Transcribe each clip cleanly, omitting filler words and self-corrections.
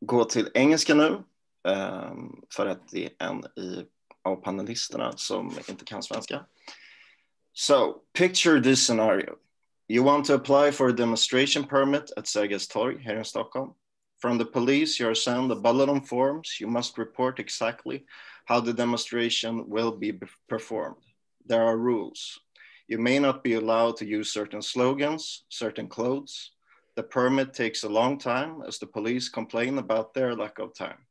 gå till engelska nu, för att det är en av panelisterna som inte kan svenska. So, picture this scenario. You want to apply for a demonstration permit at Sergels torg here in Stockholm. From the police, you are sent a bulletin forms. You must report exactly how the demonstration will be performed. There are rules. You may not be allowed to use certain slogans, certain clothes. The permit takes a long time as the police complain about their lack of time.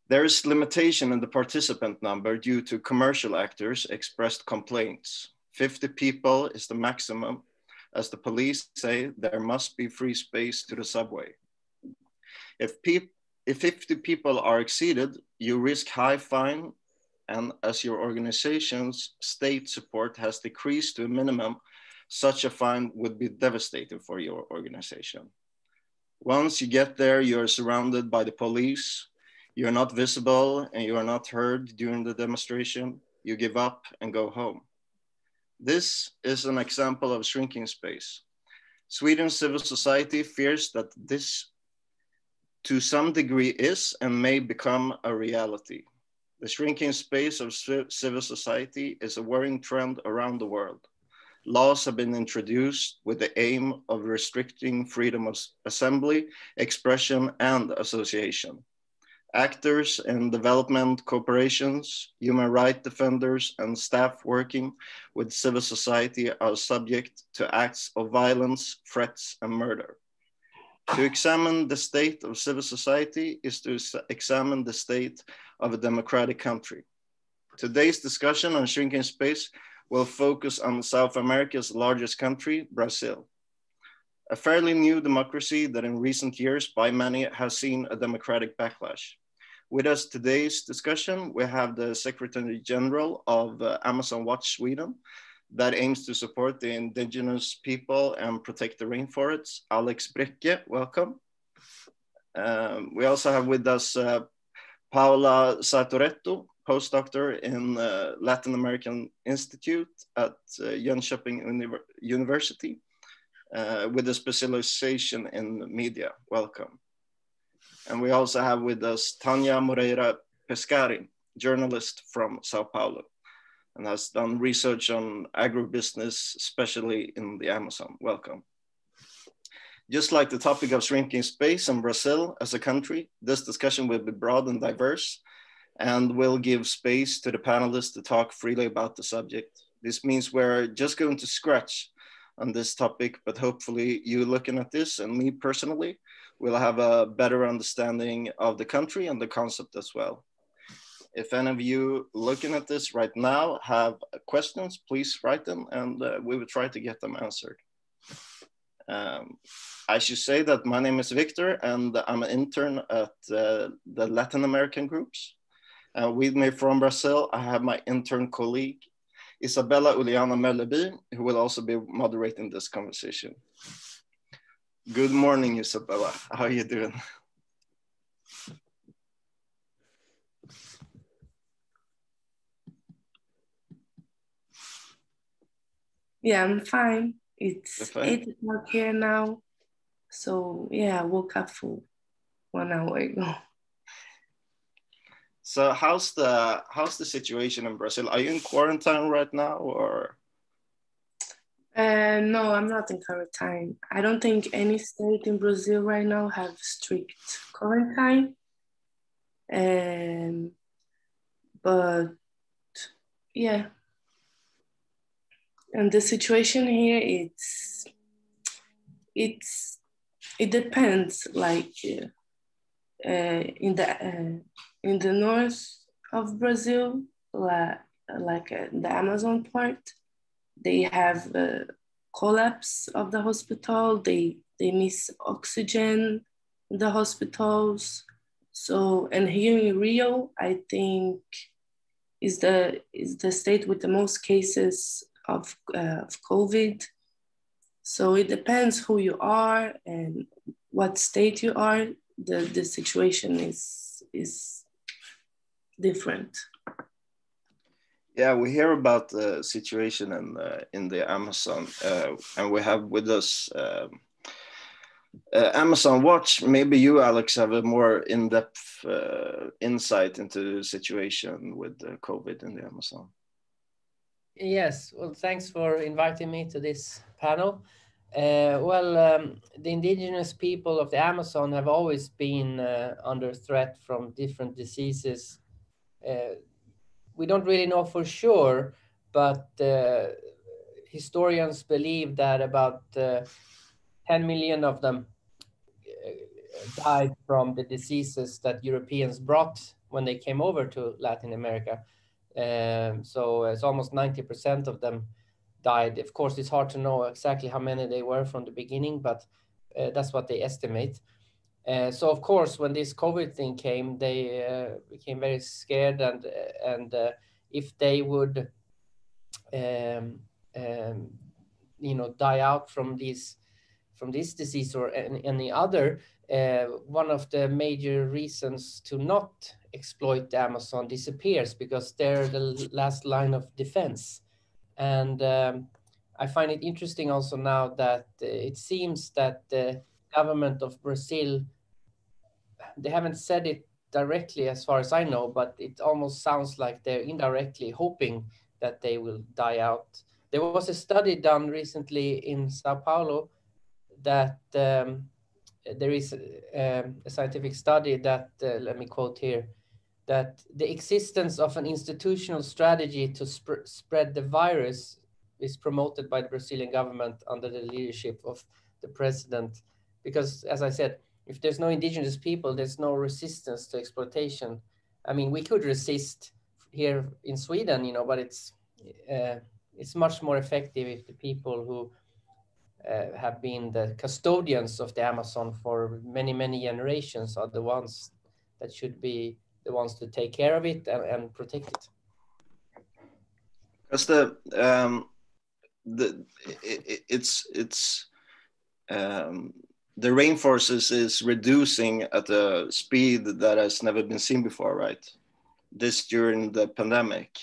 There is limitation in the participant number due to commercial actors expressed complaints. 50 people is the maximum, as the police say there must be free space to the subway. If 50 people are exceeded, you risk high fine, and as your organization's state support has decreased to a minimum, such a fine would be devastating for your organization. Once you get there, you are surrounded by the police. You are not visible and you are not heard during the demonstration. You give up and go home. This is an example of shrinking space. Sweden's civil society fears that this to some degree is and may become a reality. The shrinking space of civil society is a worrying trend around the world. Laws have been introduced with the aim of restricting freedom of assembly, expression, and association. Actors in development corporations, human rights defenders, and staff working with civil society are subject to acts of violence, threats, and murder. To examine the state of civil society is to examine the state of a democratic country. Today's discussion on shrinking space will focus on South America's largest country, Brazil. A fairly new democracy that in recent years by many has seen a democratic backlash. With us today's discussion, we have the Secretary General of Amazon Watch Sweden that aims to support the indigenous people and protect the rainforests. Alex Brecke, welcome. We also have with us Paola Sartoretto, postdoctor in Latin American Institute at Jönköpings University with a specialization in media. Welcome. And we also have with us Tania Moreira Pescari, journalist from Sao Paulo, and has done research on agribusiness, especially in the Amazon. Welcome. Just like the topic of shrinking space in Brazil as a country, this discussion will be broad and diverse and will give space to the panelists to talk freely about the subject. This means we're just going to scratch on this topic, but hopefully you looking at this and me personally will have a better understanding of the country and the concept as well. If any of you looking at this right now have questions, please write them and we will try to get them answered. I should say that my name is Victor and I'm an intern at the Latin American groups. With me from Brazil, I have my intern colleague, Isabella Uliana Melleby, who will also be moderating this conversation. Good morning, Isabella. How are you doing? Yeah, I'm fine. It's 8 o'clock here now. So yeah, I woke up for 1 hour ago. So how's the situation in Brazil? Are you in quarantine right now or? No, I'm not in quarantine. I don't think any state in Brazil right now have strict quarantine. But yeah. And the situation here, it depends. Like in the north of Brazil, like the Amazon part, they have a collapse of the hospital. They miss oxygen in the hospitals. So, and here in Rio, I think is the state with the most cases of COVID. So it depends who you are and what state you are. The situation is different. Yeah, we hear about the situation in the Amazon, and we have with us Amazon Watch, maybe you, Alex, have a more in-depth insight into the situation with COVID in the Amazon. Yes, well, thanks for inviting me to this panel. The indigenous people of the Amazon have always been under threat from different diseases. We don't really know for sure, but historians believe that about 10 million of them died from the diseases that Europeans brought when they came over to Latin America. So it's almost 90% of them died. Of course, it's hard to know exactly how many they were from the beginning, but that's what they estimate. So of course, when this COVID thing came, they became very scared, and if they would, die out from this disease or any other, one of the major reasons to not exploit the Amazon disappears, because they're the last line of defense. And I find it interesting also now that it seems that the government of Brazil, they haven't said it directly as far as I know, but it almost sounds like they're indirectly hoping that they will die out. There was a study done recently in Sao Paulo that there is a scientific study that, let me quote here, that the existence of an institutional strategy to spread the virus is promoted by the Brazilian government under the leadership of the president. Because, as I said, if there's no indigenous people, there's no resistance to exploitation. I mean, we could resist here in Sweden, but it's much more effective if the people who have been the custodians of the Amazon for many, many generations are the ones that should be the ones to take care of it and protect it. Because the rainforest is reducing at a speed that has never been seen before, right? This during the pandemic.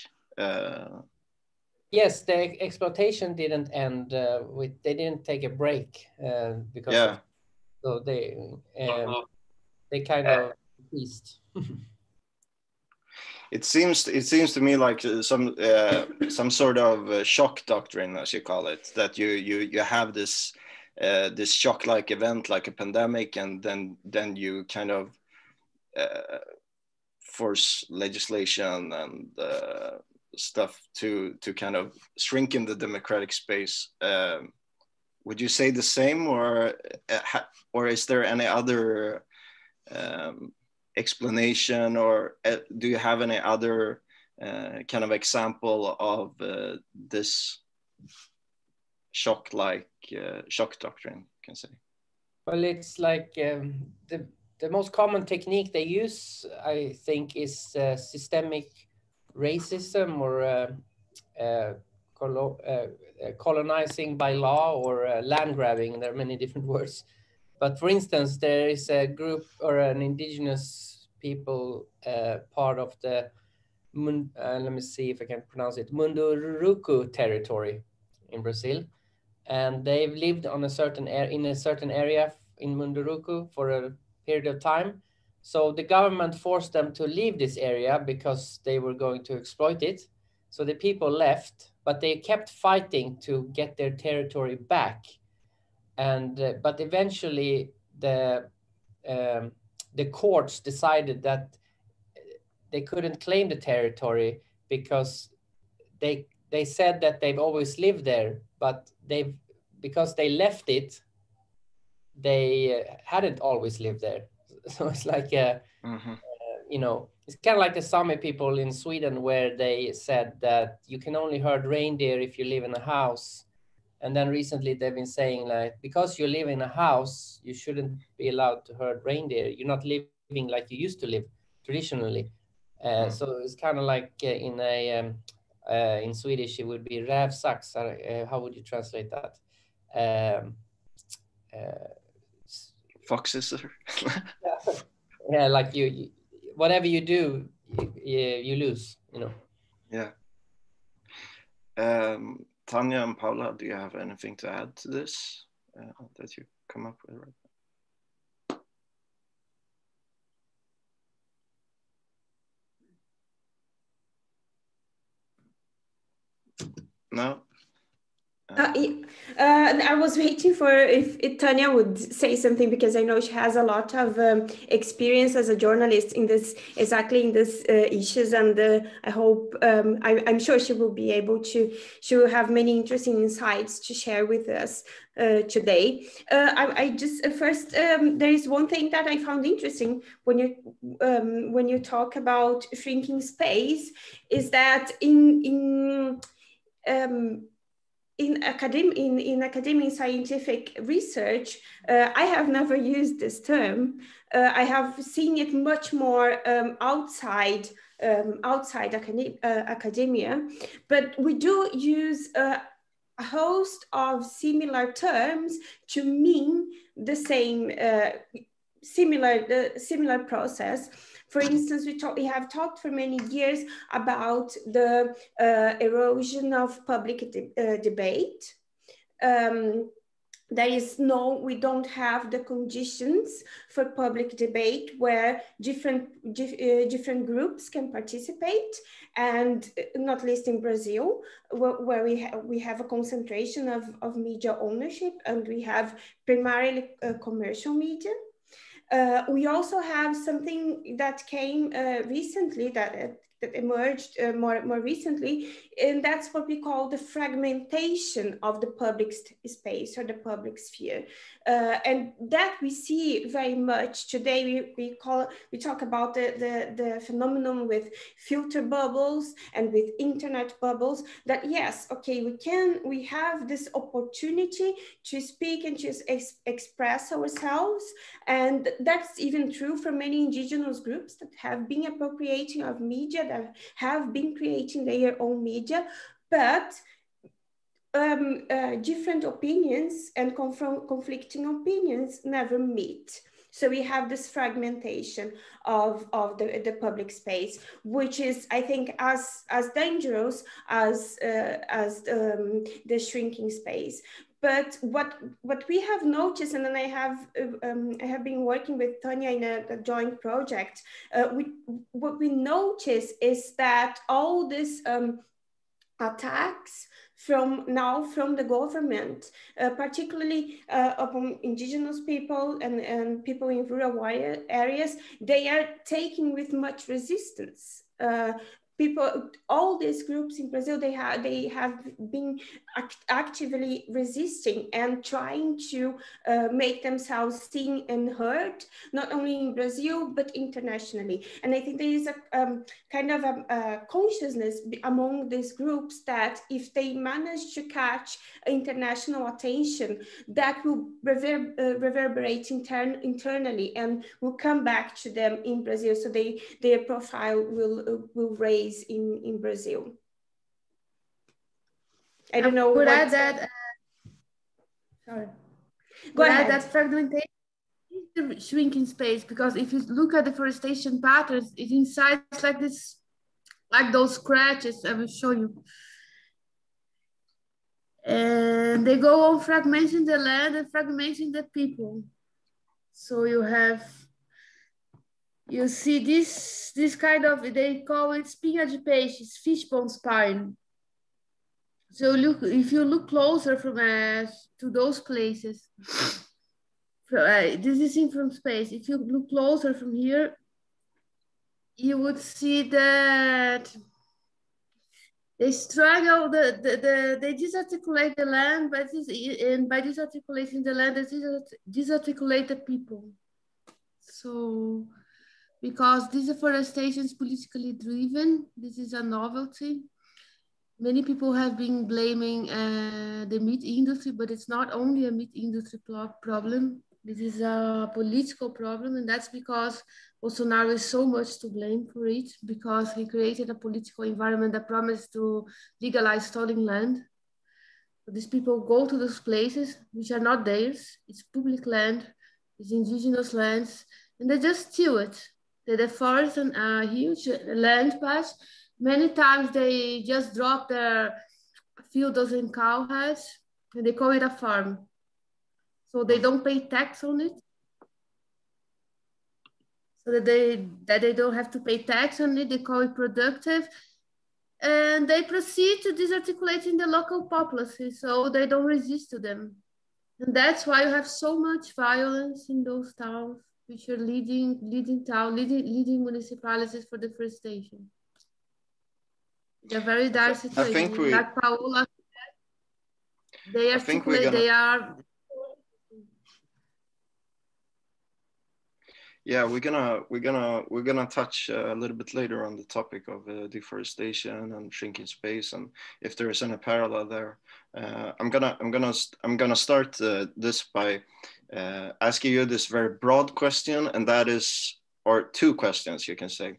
Yes, the exploitation didn't end. They didn't take a break because so they kind of increased. It seems to me like some sort of shock doctrine, as you call it, that you have this shock-like event like a pandemic, and then you kind of force legislation and stuff to kind of shrink in the democratic space. Would you say the same, or is there any other explanation, or do you have any other kind of example of this shock doctrine, you can say? Well, it's like the most common technique they use, I think, is systemic racism, or colonizing by law, or land grabbing. There are many different words. But for instance, there is a group or an indigenous people part of the, let me see if I can pronounce it, Munduruku territory in Brazil. And they've lived on in a certain area in Munduruku for a period of time. So the government forced them to leave this area because they were going to exploit it. So the people left, but they kept fighting to get their territory back. And but eventually the courts decided that they couldn't claim the territory because they said that they've always lived there, but because they left it, they hadn't always lived there. So it's like it's kind of like the Sami people in Sweden, where they said that you can only herd reindeer if you live in a house. And then recently they've been saying, like, because you live in a house, you shouldn't be allowed to herd reindeer. You're not living like you used to live traditionally. So it's kind of like in Swedish, it would be rävsax. How would you translate that? Foxes. Yeah, like you whatever you do, you lose, Yeah. Tania and Paola, do you have anything to add to this that you come up with right now? No. I was waiting for if Tania would say something, because I know she has a lot of experience as a journalist in this, exactly in this issues, and I hope I'm sure she will be able to. She will have many interesting insights to share with us today. I just first there is one thing that I found interesting when you talk about shrinking space, is that in academic scientific research, I have never used this term. I have seen it much more outside academia, but we do use a host of similar terms to mean the same similar process. For instance, we have talked for many years about the erosion of public debate. We don't have the conditions for public debate where different groups can participate, and not least in Brazil, where we have a concentration of media ownership, and we have primarily commercial media. We also have something that came recently, that emerged more recently, and that's what we call the fragmentation of the public space or the public sphere, and that we see very much today. We talk about the phenomenon with filter bubbles and with internet bubbles. That yes, okay, we have this opportunity to speak and to express ourselves, and that's even true for many indigenous groups that have been appropriating of media, that have been creating their own media, but different opinions and conflicting opinions never meet. So we have this fragmentation of the public space, which is, I think, as dangerous as the shrinking space. But what we have noticed, and then I have been working with Tania in a joint project, what we notice is that all these attacks from the government, particularly upon indigenous people and people in rural areas, they are taken with much resistance. All these groups in Brazil, they have been actively resisting and trying to make themselves seen and heard, not only in Brazil, but internationally. And I think there is a kind of a consciousness among these groups that if they manage to catch international attention, that will reverberate internally and will come back to them in Brazil. So their profile will raise in Brazil. I don't know. Would add that. Sorry. Go ahead. That fragmentation is the shrinking space, because if you look at deforestation patterns, it incites like this, like those scratches. I will show you. And they go on fragmenting the land and fragmenting the people. So you see this kind of, they call it espinha de peixe, fishbone spine. So if you look closer from to those places, this is seen from space. If you look closer from here, you would see that they struggle, they disarticulate the land, and by disarticulating the land, they disarticulate the people. So, because deforestation is politically driven, this is a novelty. Many people have been blaming the meat industry, but it's not only a meat industry problem. This is a political problem, and that's because Bolsonaro is so much to blame for it, because he created a political environment that promised to legalize stolen land. So these people go to those places, which are not theirs. It's public land, it's indigenous lands, and they just steal it. They deforest a huge land patch. Many times they just drop their fields and cow heads, and they call it a farm. So they don't pay tax on it. So that they don't have to pay tax on it, they call it productive. and they proceed to disarticulate in the local populace, so they don't resist to them. And that's why you have so much violence in those towns, which are leading municipalities for deforestation. They're very dire situation. I think we, like Paola, they articulate, they are. Yeah, we're gonna touch a little bit later on the topic of deforestation and shrinking space, and if there is any parallel there. I'm gonna start this by asking you this very broad question, and that is, or two questions you can say.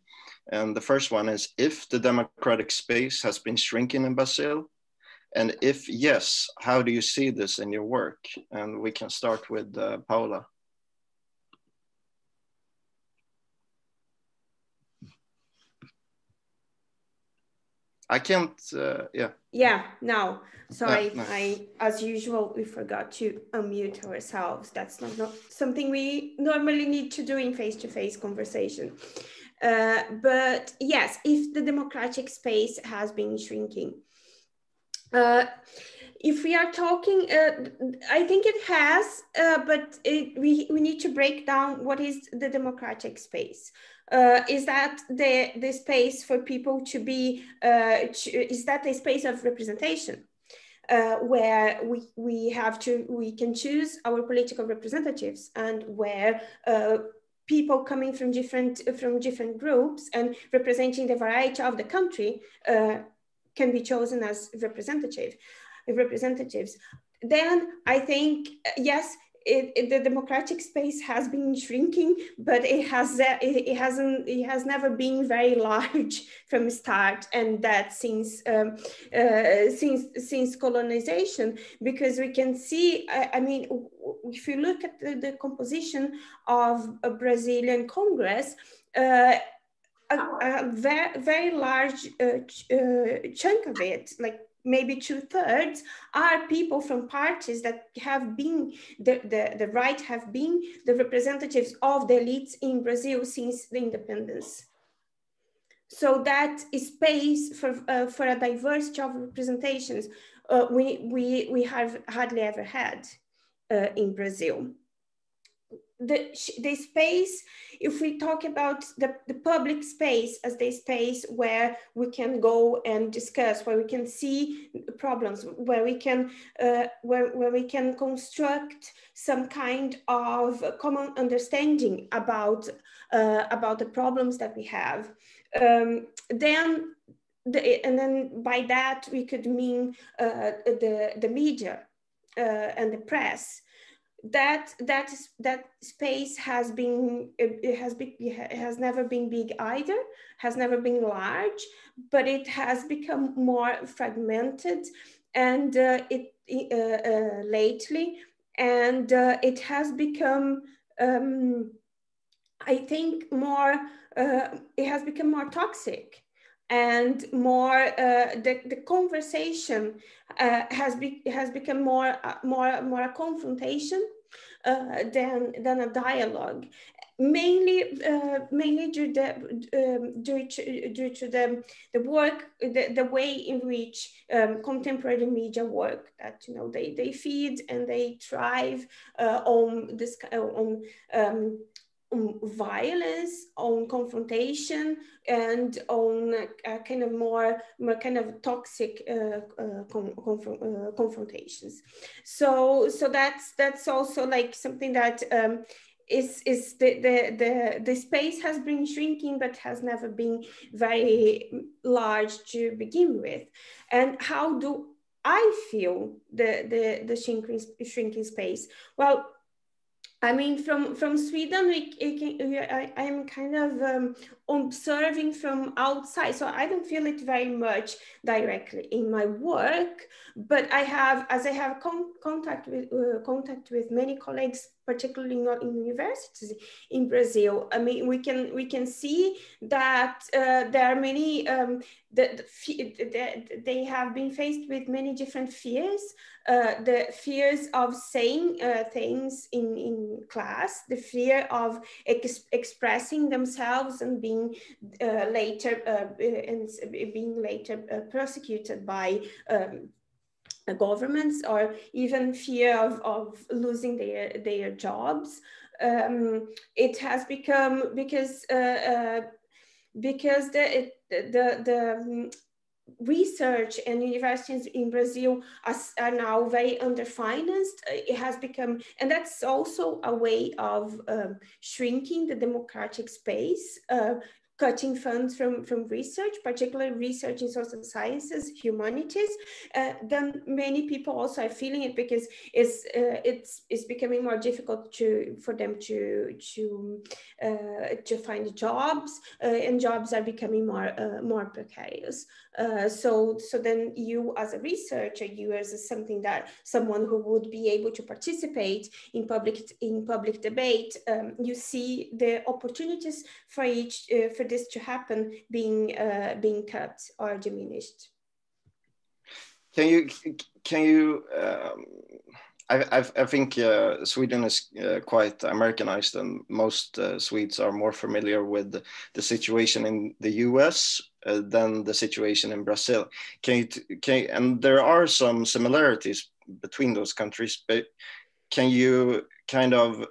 And the first one is, if the democratic space has been shrinking in Brazil, and if yes, how do you see this in your work? And we can start with Paola. I can't, yeah. Yeah, no. So No. I, as usual, we forgot to unmute ourselves. That's not something we normally need to do in face-to-face conversation. But yes, if the democratic space has been shrinking, if we are talking, I think it has, but we need to break down what is the democratic space. Is that the space for people to be, is that the space of representation? Where we can choose our political representatives, and where people coming from different groups and representing the variety of the country can be chosen as representatives. Then I think yes, the democratic space has been shrinking, but it has never been very large from the start, and that since colonization, because we can see, I mean, if you look at the composition of a Brazilian Congress, a very large chunk of it, like maybe 2/3, are people from parties that have been the right have been the representatives of the elites in Brazil since the independence. So that is space for a diversity of representations we have hardly ever had in Brazil. The space, if we talk about the public space as the space where we can go and discuss, where we can see problems, where we can construct some kind of common understanding about the problems that we have, then by that we could mean the media and the press. That space has never been big either, has never been large, but it has become more fragmented, and lately, and it has become, I think, more. It has become more toxic, and more. The conversation has become more a confrontation than a dialogue, mainly due to the work, the way in which contemporary media work. That they feed and they thrive on this on violence, on confrontation, and on kind of more kind of toxic confrontations. So that's also like something that is the space has been shrinking, but has never been very large to begin with. And how do I feel the shrinking space? Well, I mean, from Sweden, I'm kind of observing from outside, so I don't feel it very much directly in my work. But I have contact with many colleagues particularly not in universities in Brazil. I mean, we can see that there are many, they have been faced with many different fears. The fears of saying things in class, the fear of expressing themselves and being later persecuted by governments, or even fear of losing their jobs. It has become because the research and universities in Brazil are now very underfinanced. It has become, and that's also a way of shrinking the democratic space, cutting funds from research, particularly research in social sciences, humanities. Then many people also are feeling it because it's becoming more difficult for them to find jobs, and jobs are becoming more precarious. So then you as a researcher, you as someone who would be able to participate in public debate, you see the opportunities for this to happen being cut or diminished. Can you? I think Sweden is quite Americanized, and most Swedes are more familiar with the situation in the US than the situation in Brazil. And there are some similarities between those countries, but can you kind of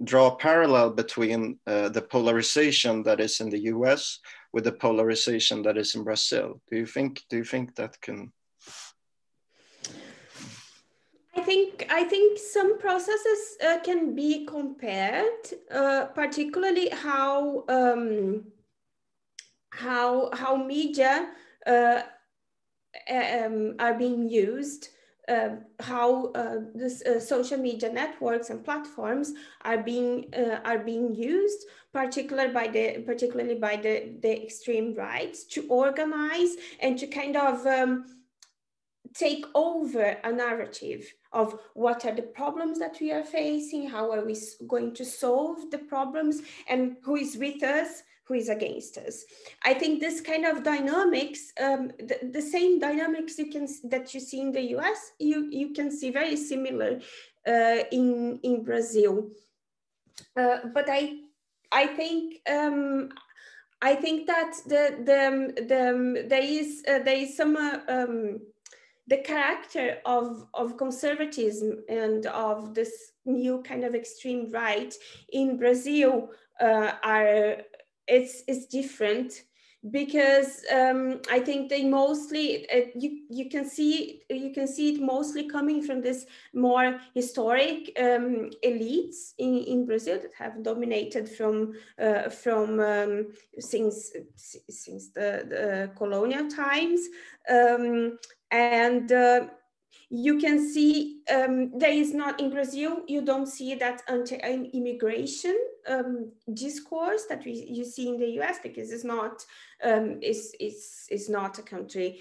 draw a parallel between the polarization that is in the US with the polarization that is in Brazil? Do you think that can? I think some processes can be compared, particularly how media are being used, how social media networks and platforms are being used, particularly by the extreme right, to organize and to kind of take over a narrative of what are the problems that we are facing, how are we going to solve the problems, and who is with us, who is against us. I think this kind of dynamics, the same dynamics that you see in the US, you can see very similar in Brazil. But I think that there is some the character of conservatism and of this new kind of extreme right in Brazil it's different, because I think they mostly you can see it mostly coming from this more historic elites in Brazil that have dominated from since the colonial times, and you can see there is not in Brazil, you don't see that anti-immigration discourse that you see in the US, because it's not a country,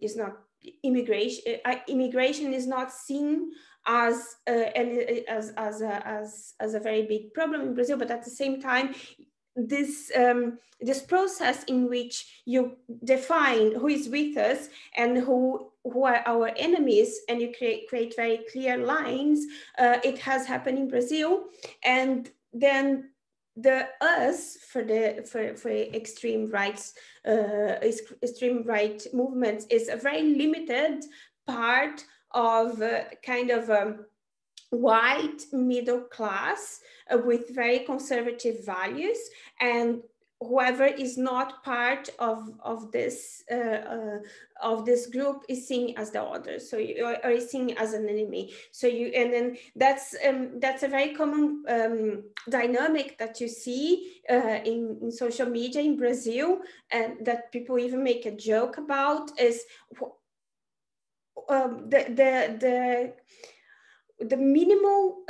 it's not immigration. Immigration is not seen as a very big problem in Brazil, but at the same time, this process in which you define who is with us and who are our enemies, and you create very clear lines. It has happened in Brazil, and then the us for extreme rights, extreme right movements is a very limited part of kind of white middle class with very conservative values, and whoever is not part of this group is seen as the other, so or is seen as an enemy. So and then that's a very common dynamic that you see in social media in Brazil, and that people even make a joke about, is the minimal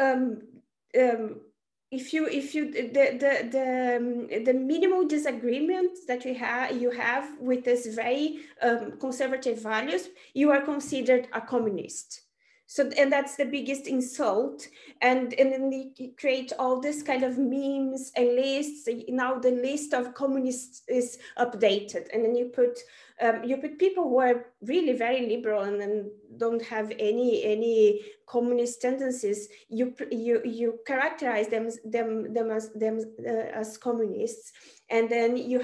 the minimal disagreement that you have with this very conservative values, you are considered a communist. So, and that's the biggest insult. And then they create all this kind of memes and lists. Now the list of communists is updated, and then you put people who are really very liberal and then don't have any communist tendencies. You characterize them as communists, and then you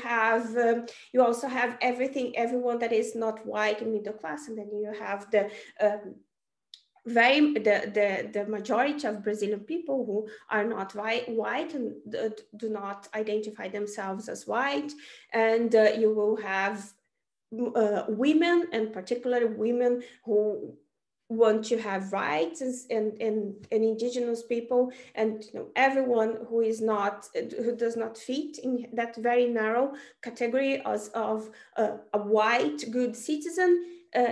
also have everyone that is not white and middle class, and then you have the majority of Brazilian people who are not white and do not identify themselves as white, and you will have women, and particularly women who want to have rights, and indigenous people, and everyone who does not fit in that very narrow category of a white good citizen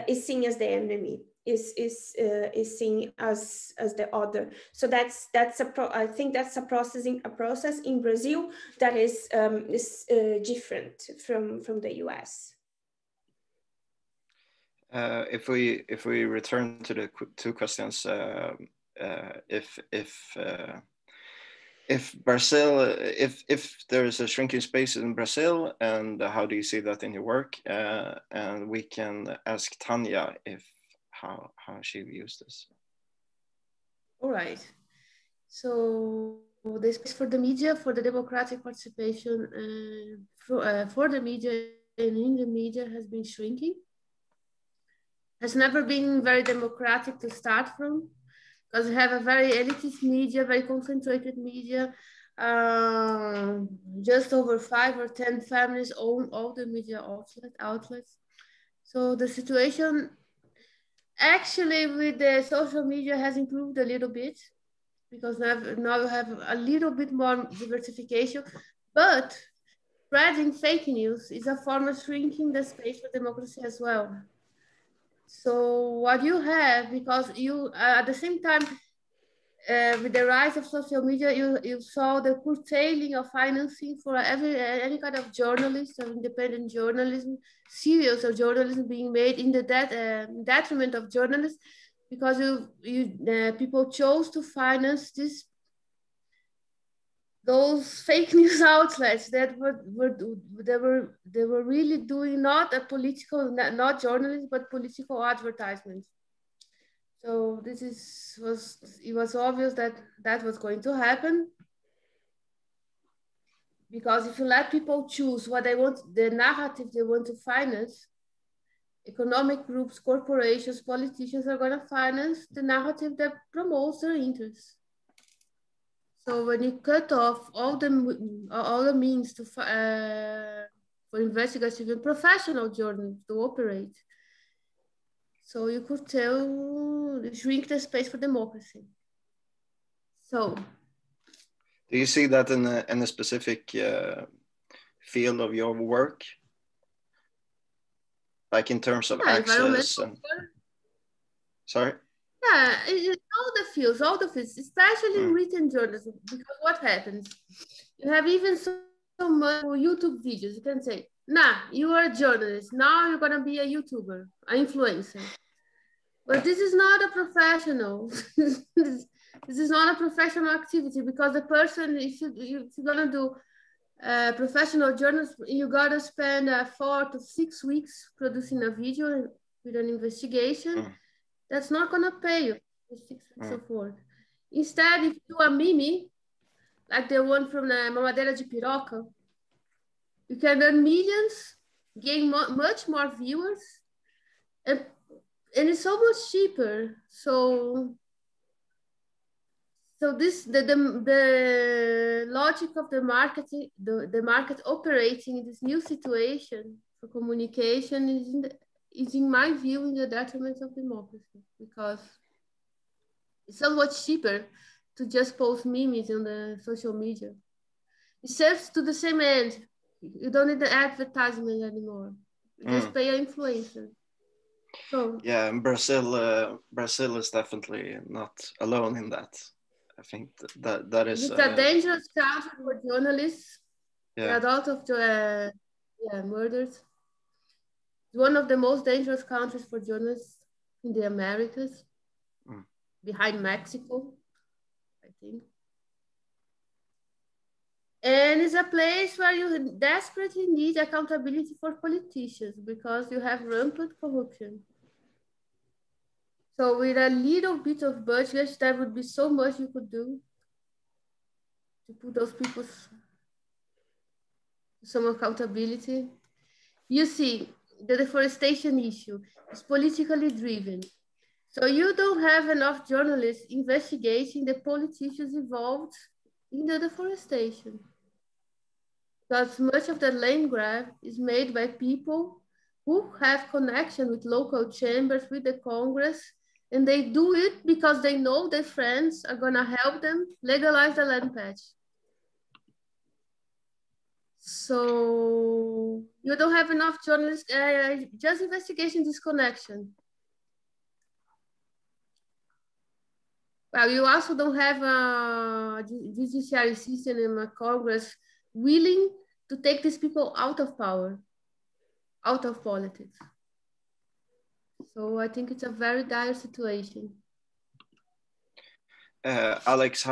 is seen as the enemy. Is seen as the other. So I think that's a process in Brazil that is different from the US. If we return to the two questions, if Brazil, if there is a shrinking space in Brazil, and how do you see that in your work? And we can ask Tania how she views this. All right. So the space for the media, for the democratic participation for the media and in the media has been shrinking. Has never been very democratic to start from, because we have a very elitist media, very concentrated media. Just over 5 or 10 families own all the media outlets. So the situation actually with the social media has improved a little bit, because now we have a little bit more diversification, but spreading fake news is a form of shrinking the space for democracy as well. So what you have, because you at the same time with the rise of social media, you saw the curtailing of financing for any kind of journalist or independent journalism, serious of journalism being made in the detriment of journalists, because people chose to finance those fake news outlets that were really doing not journalism, but political advertisements. So it was obvious that was going to happen, because if you let people choose what they want, the narrative they want to finance, economic groups, corporations, politicians are going to finance the narrative that promotes their interests. So when you cut off all the means for investigative and professional journalists to operate, so you could shrink the space for democracy. So, do you see that in a specific field of your work, like in terms of access? Sorry. Yeah, all the fields, especially in written journalism, because what happens? You have even so much YouTube videos. You can say, nah, you are a journalist. Now you're going to be a YouTuber, an influencer. But this is not a professional. This is not a professional activity, because the person, if you're going to do professional journalism, you got to spend 4 to 6 weeks producing a video with an investigation. That's not going to pay you for 6 weeks of work. Instead, if you do a meme, like the one from the Mamadeira de Piroca, you can earn millions, gain much more viewers, and it's so much cheaper. So this the logic of the marketing, the market operating in this new situation for communication is in my view in the detriment of democracy, because it's so much cheaper to just post memes on the social media. It serves to the same end. You don't need the advertisement anymore. You just pay an influencer. So yeah, Brazil is definitely not alone in that. I think that is. It's a dangerous country for journalists. Yeah. There are a lot of murders. It's one of the most dangerous countries for journalists in the Americas. behind Mexico, I think. And it's a place where you desperately need accountability for politicians because you have rampant corruption. So with a little bit of budget, there would be so much you could do to put those people some accountability. You see, the deforestation issue is politically driven. So you don't have enough journalists investigating the politicians involved in the deforestation. Because much of the land grab is made by people who have connection with local chambers, with the Congress, and they do it because they know their friends are gonna help them legalize the land patch. So you don't have enough journalists, just investigation disconnection. Well, you also don't have a judiciary system and a Congress willing to take these people out of power, out of politics. So I think it's a very dire situation. Alex,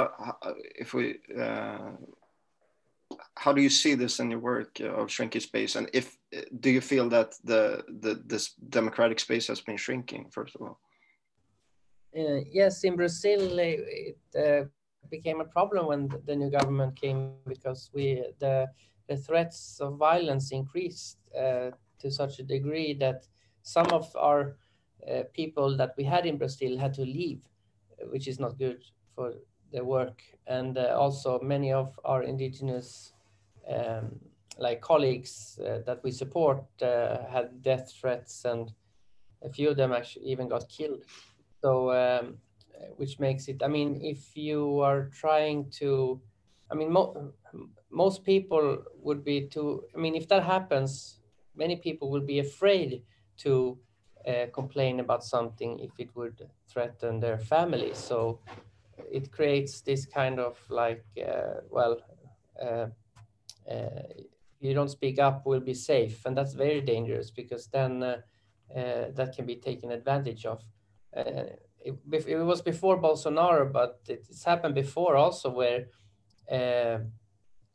how do you see this in your work of shrinking space? And do you feel that this democratic space has been shrinking, first of all? Yes, in Brazil, it became a problem when the new government came because the threats of violence increased to such a degree that some of our people that we had in Brazil had to leave, which is not good for their work. And also many of our indigenous like colleagues that we support had death threats, and a few of them actually even got killed. So which makes it, I mean, if you are trying to, I mean, most people would be I mean, if that happens, many people will be afraid to complain about something if it would threaten their family. So it creates this kind of like, you don't speak up, will be safe. And that's very dangerous because then that can be taken advantage of. It was before Bolsonaro, but it's happened before also where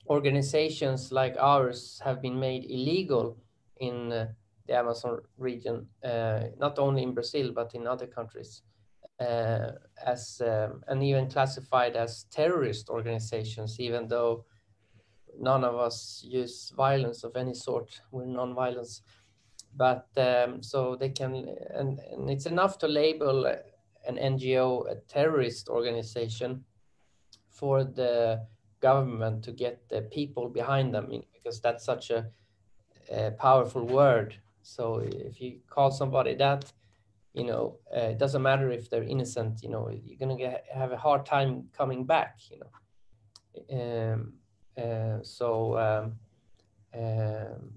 organizations like ours have been made illegal in the Amazon region, not only in Brazil, but in other countries, and even classified as terrorist organizations, even though none of us use violence of any sort. We're non-violence. But so they can, and it's enough to label an NGO a terrorist organization for the government to get the people behind them, because that's such a powerful word. So if you call somebody that, it doesn't matter if they're innocent, you're gonna have a hard time coming back,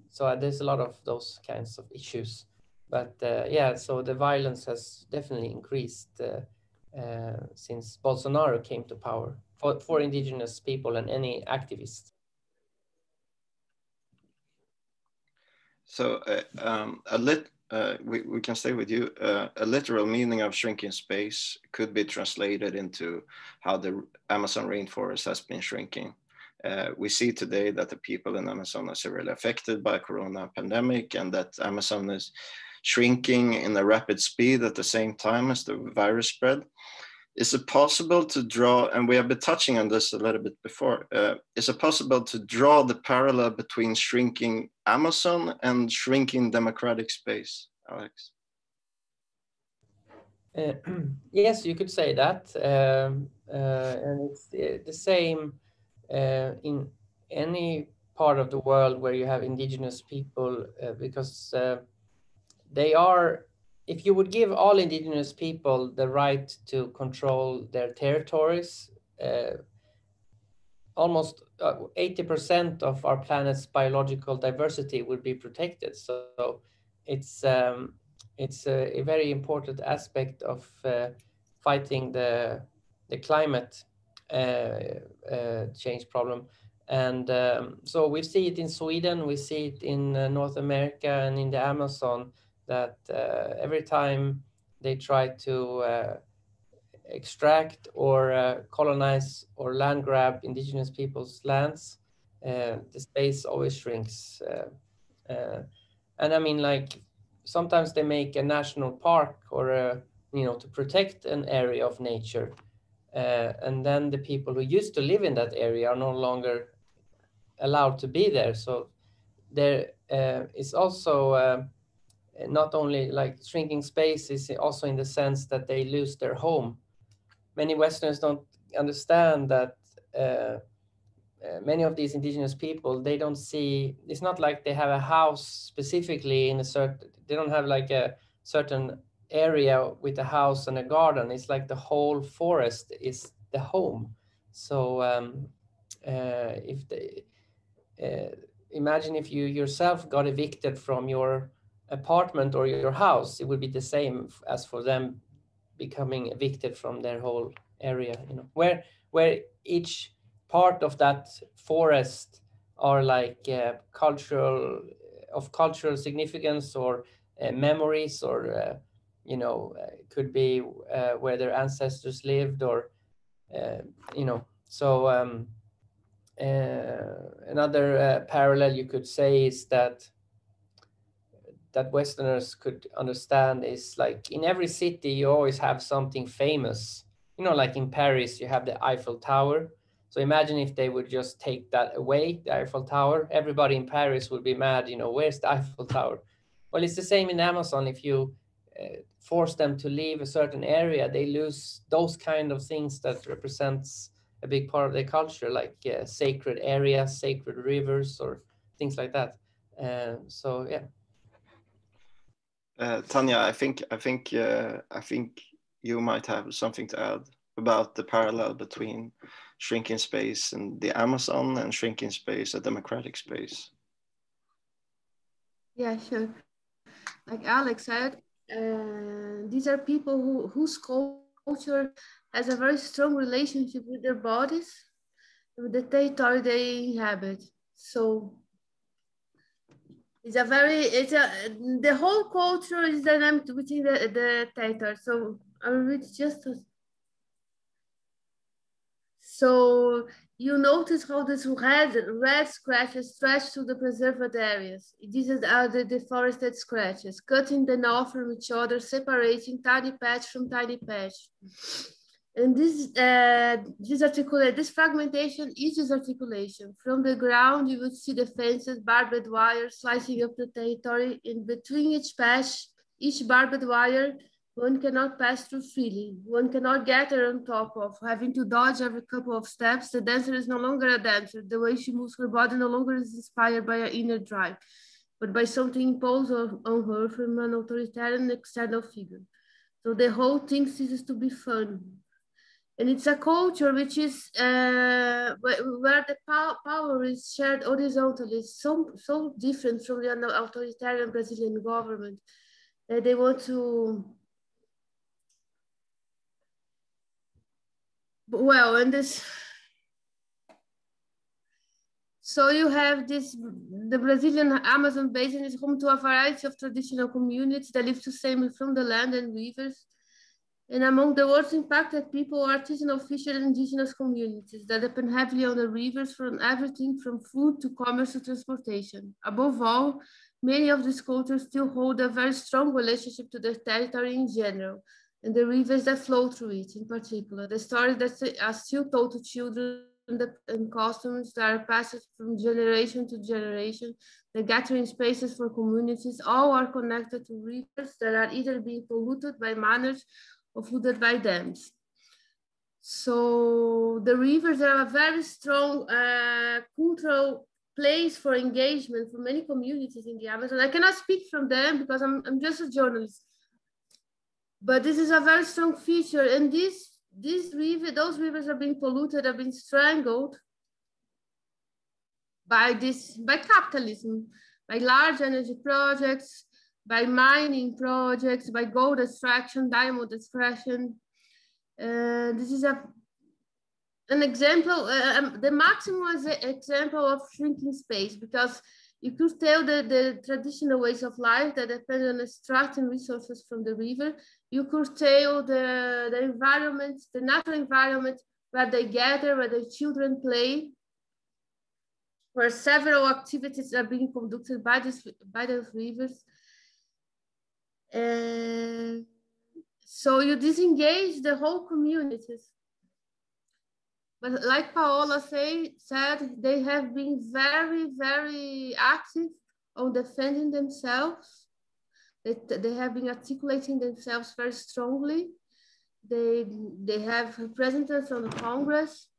So there's a lot of those kinds of issues, but yeah, so the violence has definitely increased since Bolsonaro came to power for indigenous people and any activists. So we can stay with you. A literal meaning of shrinking space could be translated into how the Amazon rainforest has been shrinking. We see today that the people in Amazon are severely affected by corona pandemic, and that Amazon is shrinking in a rapid speed at the same time as the virus spread. Is it possible to draw, and we have been touching on this a little bit before, is it possible to draw the parallel between shrinking Amazon and shrinking democratic space, Alex? Yes, you could say that. And it's the same in any part of the world where you have indigenous people, because they are, if you would give all indigenous people the right to control their territories, almost 80% of our planet's biological diversity would be protected. So it's a very important aspect of fighting the climate change problem. And so we see it in Sweden, we see it in North America and in the Amazon, that every time they try to extract or colonize or land grab indigenous people's lands, the space always shrinks. And I mean, like, sometimes they make a national park or to protect an area of nature. And then the people who used to live in that area are no longer allowed to be there. So there is also not only like shrinking space, is also in the sense that they lose their home. Many Westerners don't understand that many of these indigenous people, they don't see, it's not like they have a house specifically in a certain, they don't have like a certain area with a house and a garden. It's like the whole forest is the home. So if they, imagine if you yourself got evicted from your apartment or your house, it would be the same as for them becoming evicted from their whole area, where each part of that forest are like cultural significance or memories, or could be where their ancestors lived, or so another parallel you could say is that Westerners could understand is like in every city you always have something famous. Like in Paris you have the Eiffel Tower. So imagine if they would just take that away, the Eiffel Tower. Everybody in Paris would be mad, where's the Eiffel Tower? Well, it's the same in Amazon. If you force them to leave a certain area, they lose those kind of things that represents a big part of their culture, like sacred areas, sacred rivers, or things like that. So yeah. Tanya, I think you might have something to add about the parallel between shrinking space in the Amazon and shrinking space, a democratic space. Yeah, sure. Like Alex said, these are people whose culture has a very strong relationship with their bodies, with the territory they inhabit. So the whole culture is dynamic within the territory. So I will read just so you notice how this red scratches stretch through the preserved areas. These are the deforested scratches, cutting them off from each other, separating tiny patch from tiny patch. And this fragmentation is disarticulation. From the ground, you would see the fences, barbed wire slicing up the territory. In between each patch, each barbed wire, one cannot pass through freely. One cannot gather on top of, having to dodge every couple of steps. The dancer is no longer a dancer. The way she moves her body no longer is inspired by her inner drive, but by something imposed on her from an authoritarian external figure. So the whole thing ceases to be fun. And it's a culture which is where the power is shared horizontally. It's so different from the authoritarian Brazilian government that they want to. Well, and this. So you have the Brazilian Amazon basin is home to a variety of traditional communities that live sustainably from the land and rivers. And among the worst impacted people are artisanal fisher and indigenous communities that depend heavily on the rivers for everything from food to commerce to transportation. Above all, many of these cultures still hold a very strong relationship to their territory in general, and the rivers that flow through it in particular. The stories that are still told to children and customs that are passed from generation to generation, the gathering spaces for communities, all are connected to rivers that are either being polluted by manners or flooded by dams. So the rivers are a very strong cultural place for engagement for many communities in the Amazon. I cannot speak from them because I'm just a journalist, but this is a very strong feature. And those rivers are being polluted, are being strangled by capitalism, by large energy projects, by mining projects, by gold extraction, diamond extraction. This is an example, the maximum is an example of shrinking space, because You curtail the traditional ways of life that depend on extracting resources from the river. You curtail the environment, the natural environment where they gather, where the children play, where several activities are being conducted by those rivers. So you disengage the whole communities. But like Paola said, they have been very, very active on defending themselves. They have been articulating themselves very strongly. They have representatives on the Congress.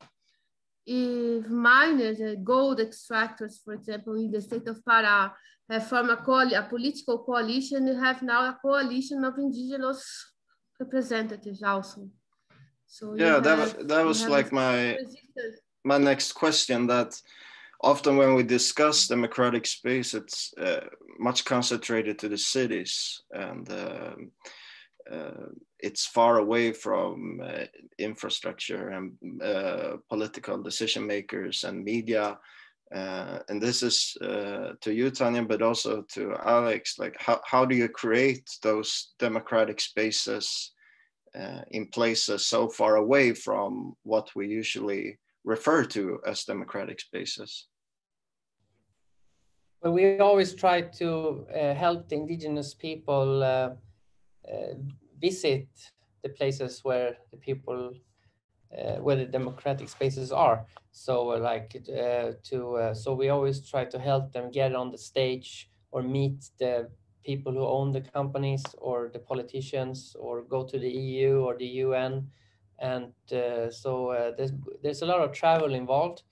If miners, gold extractors, for example, in the state of Pará, have formed a political coalition, you have now a coalition of indigenous representatives also. So yeah, that was like my next question, that often when we discuss democratic space, it's much concentrated to the cities, and it's far away from infrastructure and political decision makers and media. And this is to you, Tania, but also to Alex, like how do you create those democratic spaces in places so far away from what we usually refer to as democratic spaces? Well, we always try to help the indigenous people visit the places where the people, where the democratic spaces are. So so we always try to help them get on the stage or meet the people who own the companies or the politicians, or go to the EU or the UN. And there's a lot of travel involved,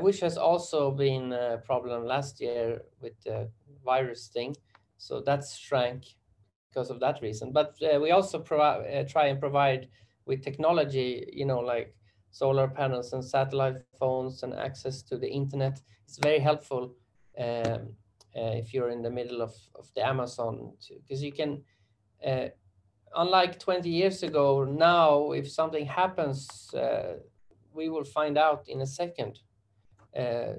which has also been a problem last year with the virus thing. So that's shrank because of that reason. But we also try and provide with technology, like solar panels and satellite phones and access to the internet. It's very helpful if you're in the middle of the Amazon, because you can, unlike 20 years ago, now if something happens, we will find out in a second.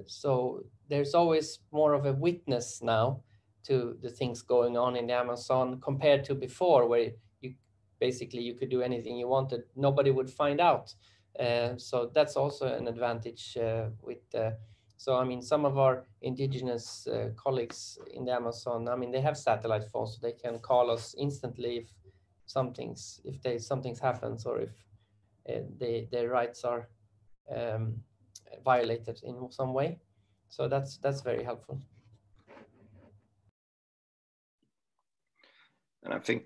So there's always more of a witness now to the things going on in the Amazon compared to before, where you could do anything you wanted, nobody would find out. So that's also an advantage so I mean, some of our indigenous colleagues in the Amazon, I mean, they have satellite phones, so they can call us instantly if something's happens, or if their rights are violated in some way. So that's very helpful. And I think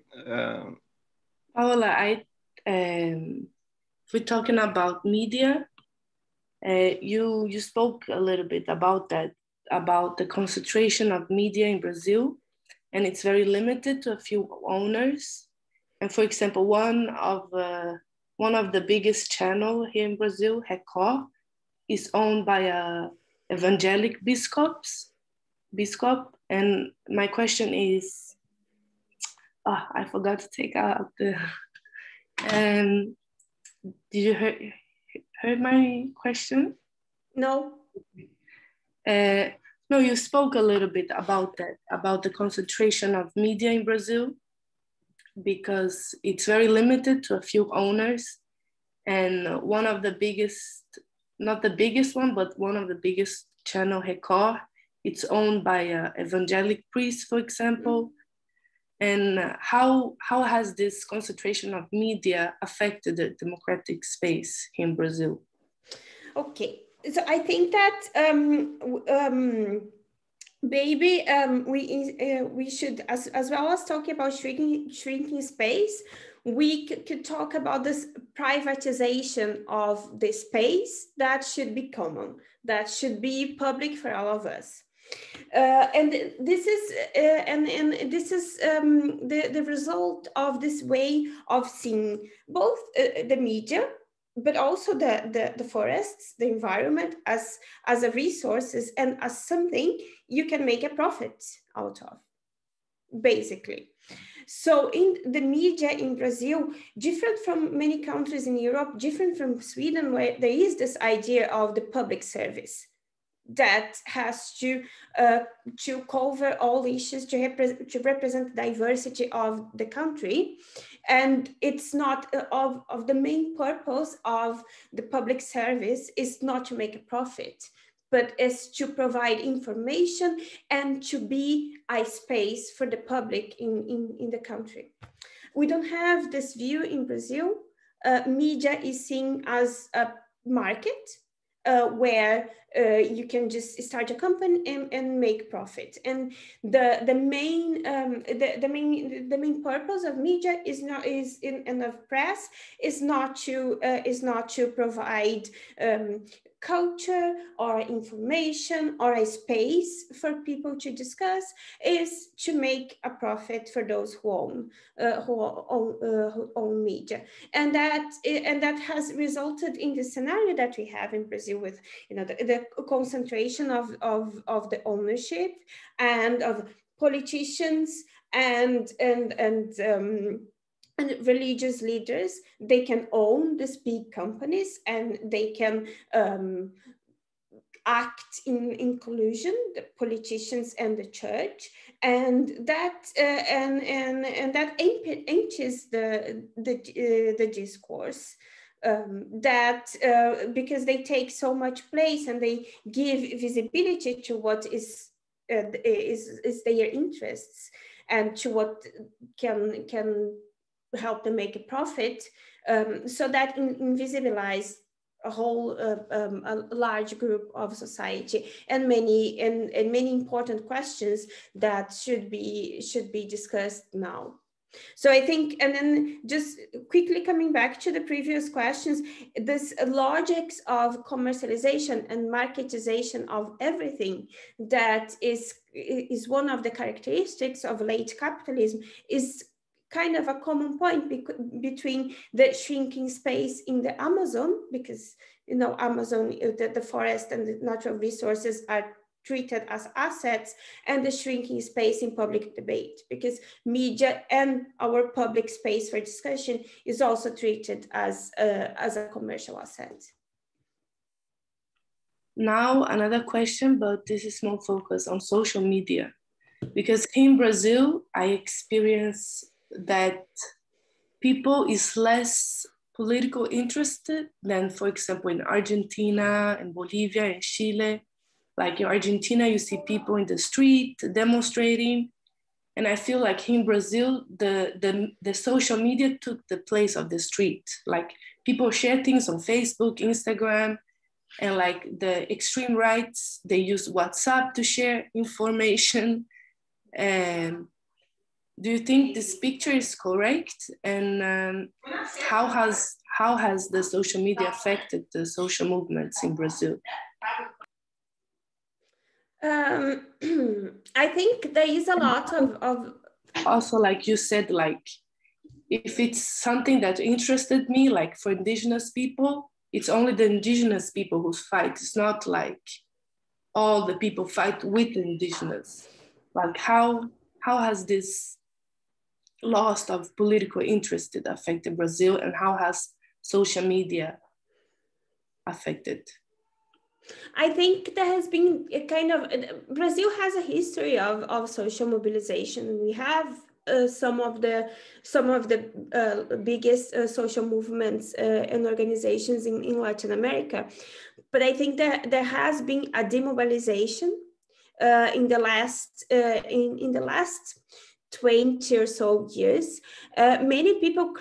Paola, if we're talking about media, you spoke a little bit about that, about the concentration of media in Brazil, and it's very limited to a few owners. And for example, one of the biggest channel here in Brazil, Record, is owned by a evangelic bishop. And my question is, I forgot to take out the. Did you heard my question? No. No, you spoke a little bit about that, about the concentration of media in Brazil, because it's very limited to a few owners. And one of the biggest, not the biggest one, but one of the biggest channel, Record, it's owned by an evangelic priest, for example. And how has this concentration of media affected the democratic space in Brazil? Okay, so I think that maybe we should, as well as talking about shrinking space, we could talk about this privatization of the space that should be common, that should be public for all of us. And this is the result of this way of seeing both the media, but also the forests, the environment as a resources and as something you can make a profit out of, basically. So in the media in Brazil, different from many countries in Europe, different from Sweden, where there is this idea of the public service, that has to cover all issues, to represent the diversity of the country. And it's not of the main purpose of the public service is not to make a profit, but is to provide information and to be a space for the public in the country. We don't have this view in Brazil. Media is seen as a market where you can just start a company and make profit. And the main purpose of media and of press is not to provide culture or information or a space for people to discuss, is to make a profit for those who own media. And that has resulted in the scenario that we have in Brazil with, you know, the concentration of the ownership and of politicians and religious leaders. They can own these big companies and they can act in collusion, the politicians and the church, and that enters the discourse. Because they take so much place and they give visibility to what is their interests and to what can help them make a profit, so that invisibilize a whole a large group of society and many important questions that should be discussed now. So I think, and then just quickly coming back to the previous questions, this logics of commercialization and marketization of everything that is one of the characteristics of late capitalism is kind of a common point between the shrinking space in the Amazon, because, you know, Amazon, the forest and the natural resources are treated as assets, and the shrinking space in public debate, because media and our public space for discussion is also treated as a commercial asset. Now another question, but this is more focused on social media, because in Brazil, I experience that people is less political interested than, for example, in Argentina and Bolivia and Chile. Like in Argentina, you see people in the street demonstrating. And I feel like in Brazil, the social media took the place of the street. Like people share things on Facebook, Instagram, and like the extreme rights, they use WhatsApp to share information. And do you think this picture is correct? And how has the social media affected the social movements in Brazil? I think there is a lot of also, like you said, like if it's something that interested me, like for indigenous people, it's only the indigenous people who fight. It's not like all the people fight with the indigenous. Like how has this loss of political interest affected Brazil, and how has social media affected? I think there has been a kind of, Brazil has a history of social mobilization. We have some of the biggest social movements and organizations in Latin America, but I think that there has been a demobilization in the last 20 or so years. Many people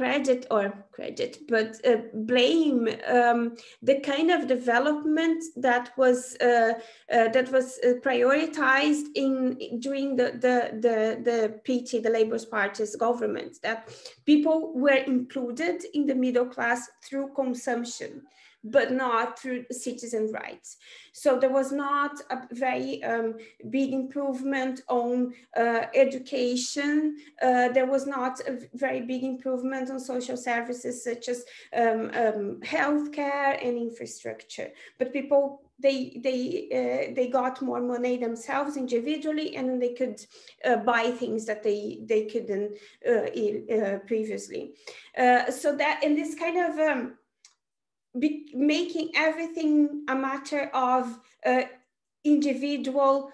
blame the kind of development that was prioritized during the PT, the Labour Party's government, that people were included in the middle class through consumption, but not through citizen rights. So there was not a very big improvement on education. There was not a very big improvement on social services such as healthcare and infrastructure. But people, they got more money themselves individually, and they could buy things that they couldn't previously. So that in this kind of making everything a matter of individual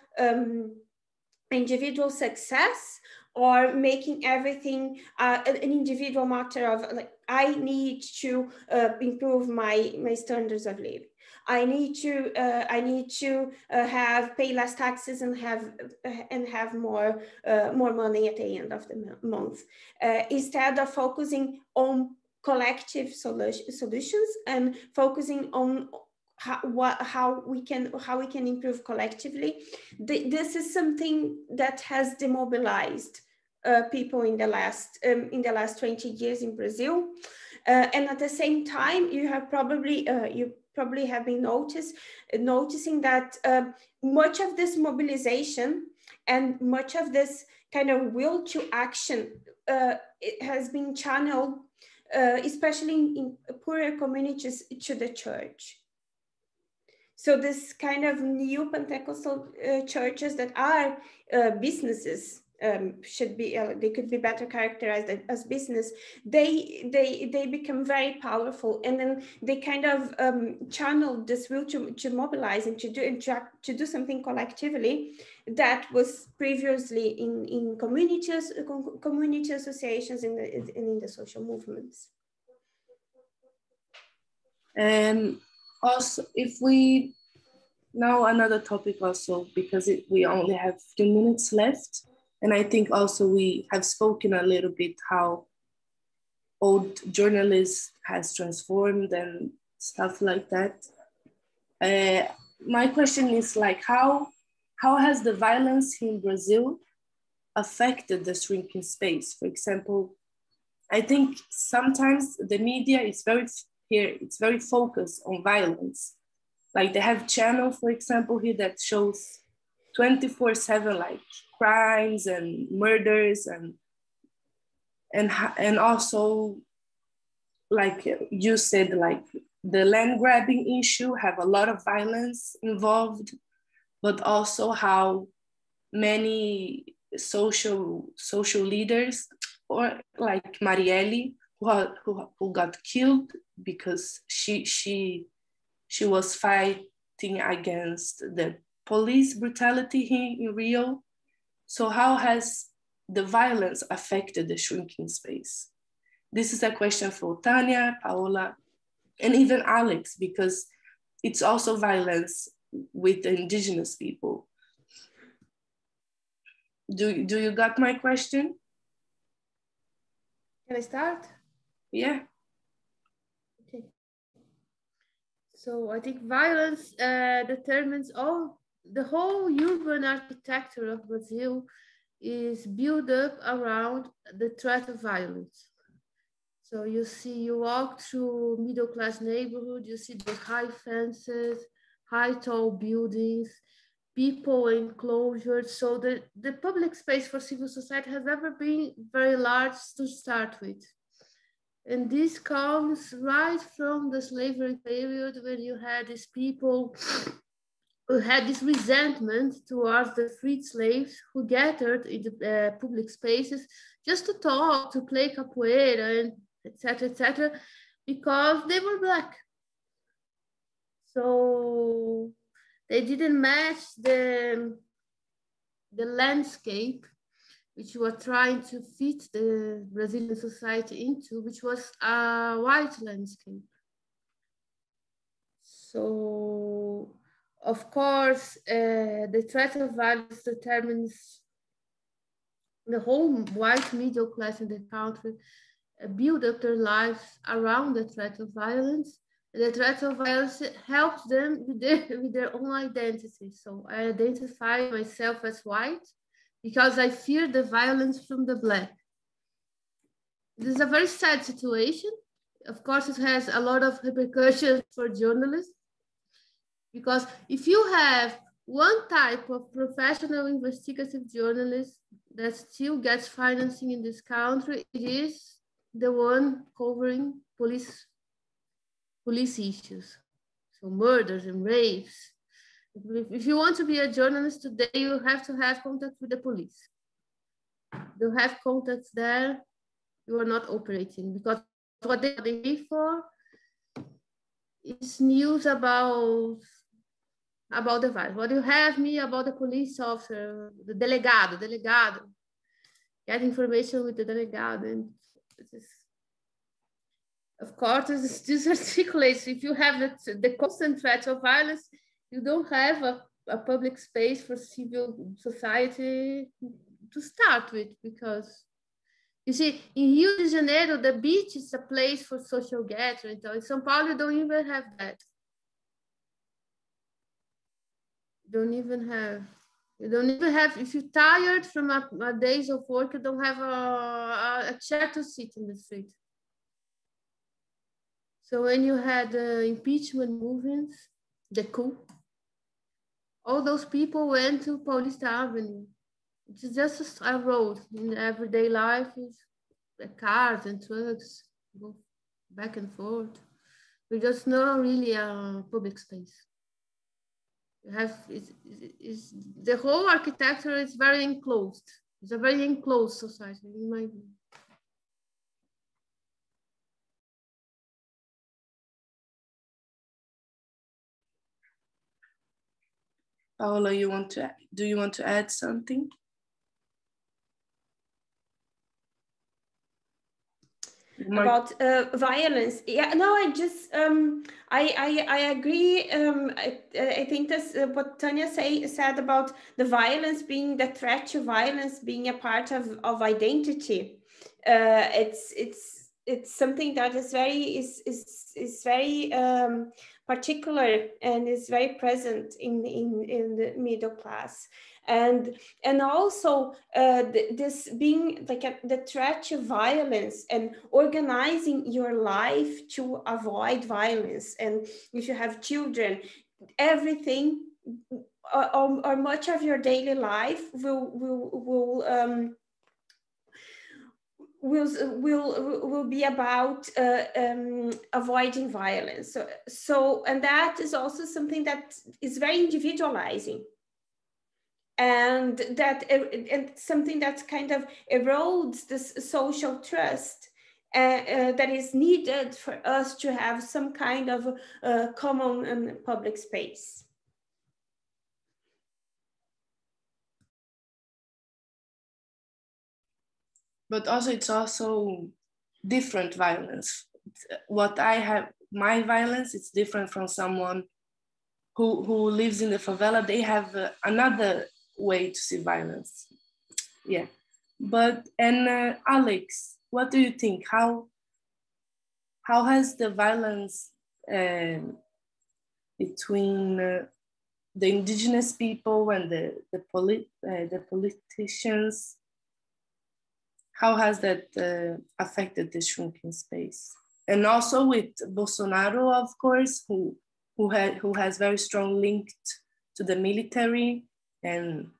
success, or making everything an individual matter of like, I need to improve my standards of living. I need to pay less taxes and have more money at the end of the month, instead of focusing on collective solutions and focusing on how we can improve collectively. This is something that has demobilized people in the last 20 years in Brazil, and at the same time, you probably have been noticing that much of this mobilization and much of this kind of will to action it has been channeled, especially in poorer communities, to the church. So this kind of new Pentecostal churches that are businesses, they could be better characterized as business. They become very powerful, and then they kind of channel this will to mobilize and to do something collectively that was previously in community associations and in the social movements. Also, if we now another topic also, because we only have 2 minutes left, and I think also we have spoken a little bit how old journalism has transformed and stuff like that. My question is like, how has the violence in Brazil affected the shrinking space? For example, I think sometimes the media is it's very focused on violence. Like they have channel, for example, here that shows 24/7 like crimes and murders and also, like you said, like the land grabbing issue have a lot of violence involved, but also how many social leaders, or like Marielle, who got killed because she was fighting against the police brutality here in Rio. So how has the violence affected the shrinking space? This is a question for Tania, Paola, and even Alex, because it's also violence with the indigenous people. Do you got my question? Can I start? Yeah. Okay. So I think violence determines the whole urban architecture of Brazil is built up around the threat of violence. So you walk through middle-class neighborhood, you see those high fences, high tall buildings, people enclosures. So the public space for civil society has never been very large to start with. And this comes right from the slavery period, when you had these people who had this resentment towards the freed slaves who gathered in the public spaces just to talk, to play capoeira, and etc., because they were Black. So they didn't match the landscape which were trying to fit the Brazilian society into, which was a white landscape. So, of course, the threat of violence determines the whole white middle class in the country build up their lives around the threat of violence. The threat of violence helps them with their own identity. So I identify myself as white because I fear the violence from the Black. This is a very sad situation. Of course, it has a lot of repercussions for journalists, because if you have one type of professional investigative journalist that still gets financing in this country, it is the one covering police issues, so murders and rapes. If you want to be a journalist today, you have to have contact with the police. You have contacts there, you are not operating, because what they pay for is news about about the violence. What you have me about the police officer, the delegado, get information with the delegado. And of course, this articulates, if you have the constant threat of violence, you don't have a public space for civil society to start with, because you see, in Rio de Janeiro, the beach is a place for social gathering. In São Paulo, you don't even have that. You don't even have, if you're tired from a days of work, you don't have a chair to sit in the street. So when you had the impeachment movements, the coup, all those people went to Paulista Avenue. It's just a road. In everyday life, is the cars and trucks go back and forth. But just not really a public space. You have the whole architecture is very enclosed. It's a very enclosed society, in my view. Paola, do you want to add something? About violence? Yeah, no, I just I agree. I think that's what Tania said about the violence being, the threat to violence being a part of identity. It's something that is very particular and is very present in the middle class. And also this being like the threat to violence and organizing your life to avoid violence. And if you have children, everything or much of your daily life will be about avoiding violence. So and that is also something that is very individualizing. And something that kind of erodes this social trust that is needed for us to have some kind of common and public space. But also, it's also different violence. What I have, my violence, it's different from someone who lives in the favela. They have another way to see violence. Yeah. But, and Alex, what do you think? How has the violence between the indigenous people and the politicians, how has that affected the shrinking space? And also with Bolsonaro, of course, who has very strong link to the military, and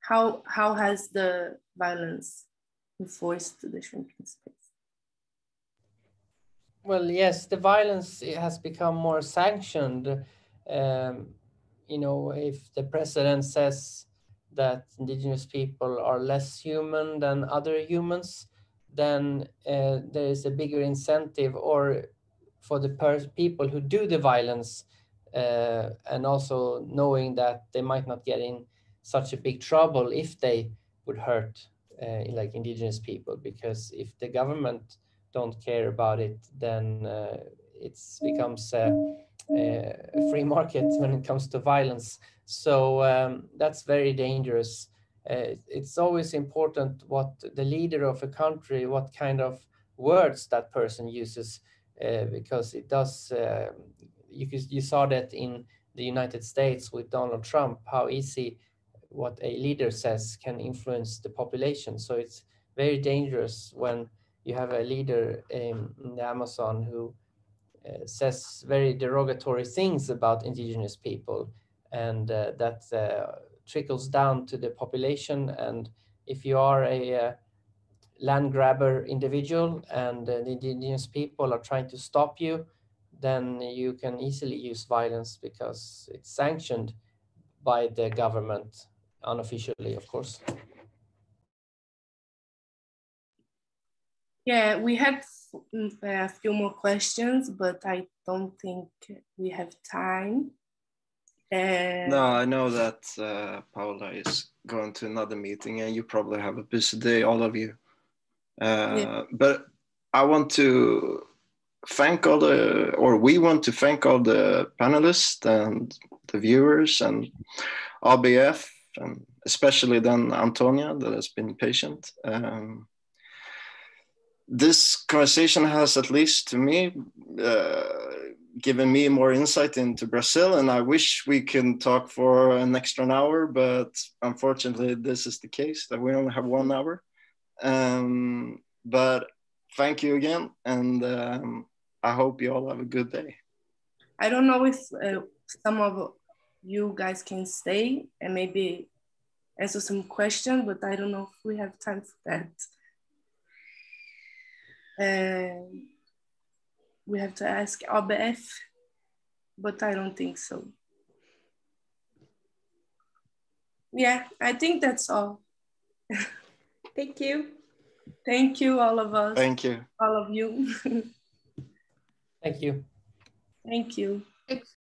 how has the violence enforced the shrinking space? Well, yes, the violence has become more sanctioned. You know, if the president says that indigenous people are less human than other humans, then there is a bigger incentive, or for the people who do the violence, and also knowing that they might not get in such a big trouble if they would hurt like indigenous people, because if the government don't care about it, then it becomes a free market when it comes to violence. So that's very dangerous. It's always important what the leader of a country, what kind of words that person uses, because it does, you saw that in the United States with Donald Trump, how easy what a leader says can influence the population. So it's very dangerous when you have a leader in the Amazon who says very derogatory things about indigenous people, and that trickles down to the population. And if you are a land grabber individual and the indigenous people are trying to stop you, then you can easily use violence because it's sanctioned by the government, unofficially, of course. Yeah, we have a few more questions, but I don't think we have time. No, I know that Paola is going to another meeting and you probably have a busy day, all of you. But I want to thank we want to thank all the panelists and the viewers and RBF, and especially then Antonia that has been patient. This conversation has, at least to me, given me more insight into Brazil, and I wish we can talk for an extra hour, but unfortunately this is the case, that we only have 1 hour. But thank you again, and I hope you all have a good day. I don't know if some of you guys can stay and maybe answer some questions, but I don't know if we have time for that. We have to ask RBF, but I don't think so. Yeah, I think that's all. Thank you. Thank you, all of us. Thank you. All of you. Thank you. Thank you.